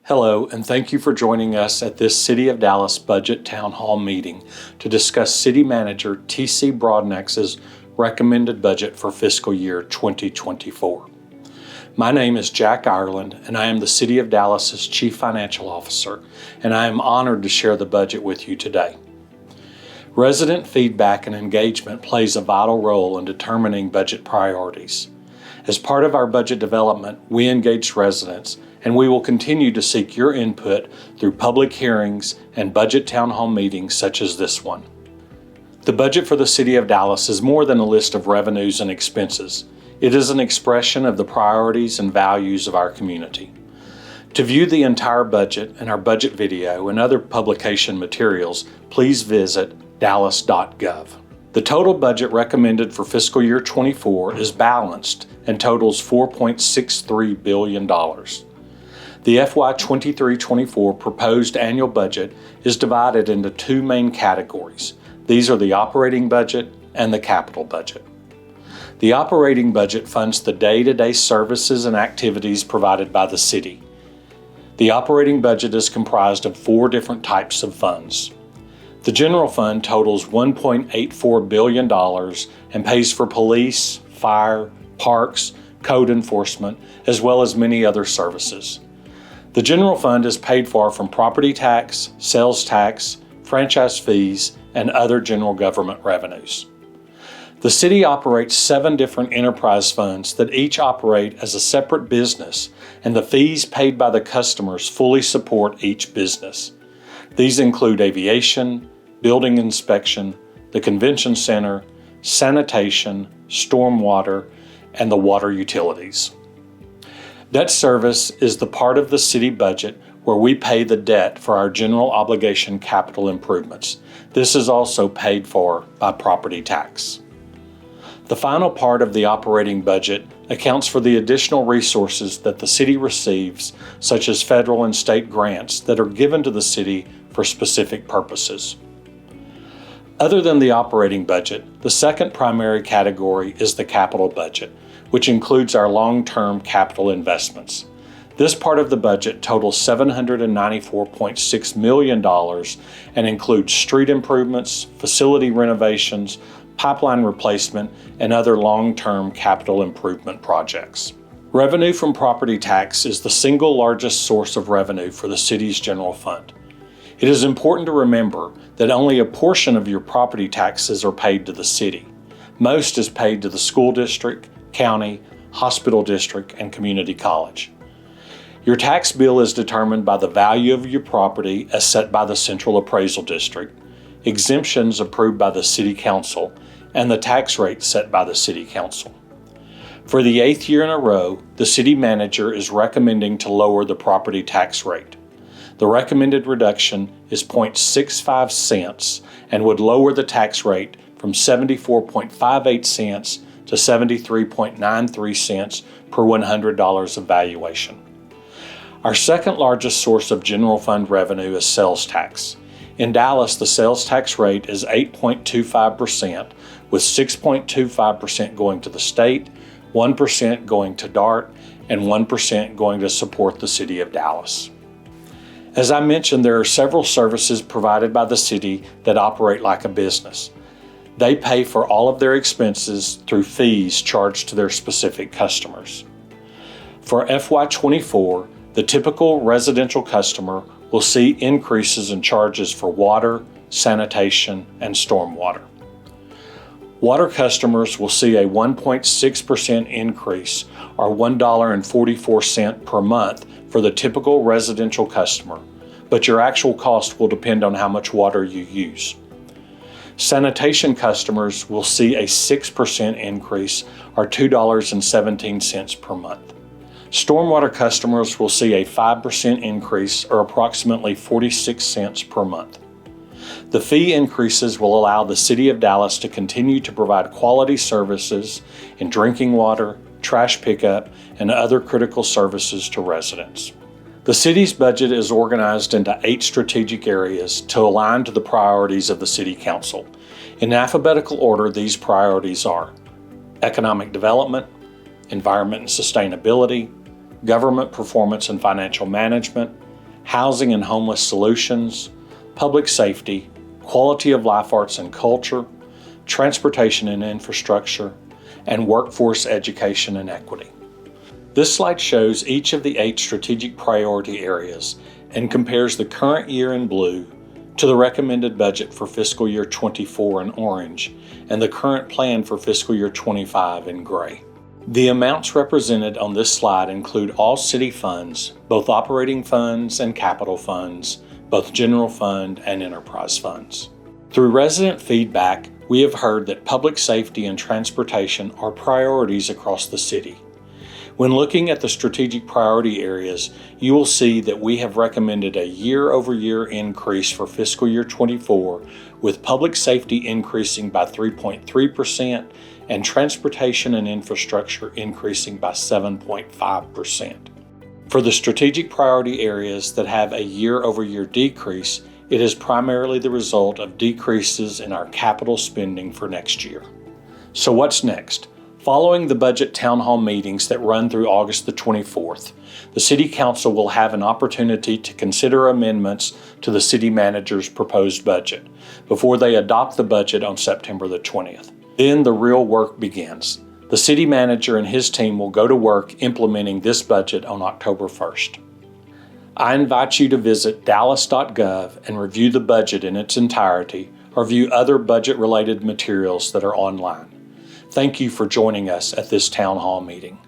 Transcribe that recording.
Hello, and thank you for joining us at this City of Dallas Budget Town Hall meeting to discuss City Manager T.C. Broadnax's recommended budget for fiscal year 2024. My name is Jack Ireland, and I am the City of Dallas's Chief Financial Officer, and I am honored to share the budget with you today. Resident feedback and engagement plays a vital role in determining budget priorities. As part of our budget development, we engage residents, and we will continue to seek your input through public hearings and budget town hall meetings such as this one. The budget for the City of Dallas is more than a list of revenues and expenses. It is an expression of the priorities and values of our community. To view the entire budget and our budget video and other publication materials, please visit dallas.gov. The total budget recommended for fiscal year 24 is balanced and totals $4.63 billion. The FY2023-24 proposed annual budget is divided into two main categories. These are the operating budget and the capital budget. The operating budget funds the day-to-day services and activities provided by the city. The operating budget is comprised of four different types of funds. The general fund totals $1.84 billion and pays for police, fire, parks, code enforcement, as well as many other services. The general fund is paid for from property tax, sales tax, franchise fees, and other general government revenues. The city operates 7 different enterprise funds that each operate as a separate business, and the fees paid by the customers fully support each business. These include aviation, building inspection, the convention center, sanitation, stormwater, and the water utilities. Debt service is the part of the city budget where we pay the debt for our general obligation capital improvements. This is also paid for by property tax. The final part of the operating budget accounts for the additional resources that the city receives, such as federal and state grants that are given to the city for specific purposes. Other than the operating budget, the second primary category is the capital budget, which includes our long-term capital investments. This part of the budget totals $794.6 million and includes street improvements, facility renovations, pipeline replacement, and other long-term capital improvement projects. Revenue from property tax is the single largest source of revenue for the city's general fund. It is important to remember that only a portion of your property taxes are paid to the city. Most is paid to the school district, county, hospital district, and community college. Your tax bill is determined by the value of your property as set by the Central Appraisal District, exemptions approved by the City Council, and the tax rate set by the City Council. For the 8th year in a row, the City Manager is recommending to lower the property tax rate. The recommended reduction is 0.65 cents and would lower the tax rate from 74.58 cents to 73.93 cents per $100 of valuation. Our second largest source of general fund revenue is sales tax. In Dallas, the sales tax rate is 8.25%, with 6.25% going to the state, 1% going to DART, and 1% going to support the City of Dallas. As I mentioned, there are several services provided by the city that operate like a business. They pay for all of their expenses through fees charged to their specific customers. For FY24, the typical residential customer will see increases in charges for water, sanitation, and stormwater. Water customers will see a 1.6% increase, or $1.44 per month for the typical residential customer, but your actual cost will depend on how much water you use. Sanitation customers will see a 6% increase, or $2.17 per month. Stormwater customers will see a 5% increase, or approximately 46 cents per month. The fee increases will allow the City of Dallas to continue to provide quality services in drinking water, trash pickup, and other critical services to residents. The city's budget is organized into 8 strategic areas to align to the priorities of the City Council. In alphabetical order, these priorities are economic development, environment and sustainability, government performance and financial management, housing and homeless solutions, public safety, quality of life arts and culture, transportation and infrastructure, and workforce education and equity. This slide shows each of the 8 strategic priority areas and compares the current year in blue to the recommended budget for fiscal year 24 in orange and the current plan for fiscal year 25 in gray. The amounts represented on this slide include all city funds, both operating funds and capital funds, both general fund and enterprise funds. Through resident feedback, we have heard that public safety and transportation are priorities across the city. When looking at the strategic priority areas, you will see that we have recommended a year-over-year increase for fiscal year 24, with public safety increasing by 3.3% and transportation and infrastructure increasing by 7.5%. For the strategic priority areas that have a year-over-year decrease, it is primarily the result of decreases in our capital spending for next year. So what's next? Following the budget town hall meetings that run through August the 24th, the City Council will have an opportunity to consider amendments to the City Manager's proposed budget before they adopt the budget on September the 20th. Then the real work begins. The City Manager and his team will go to work implementing this budget on October 1st. I invite you to visit dallas.gov and review the budget in its entirety or view other budget-related materials that are online. Thank you for joining us at this town hall meeting.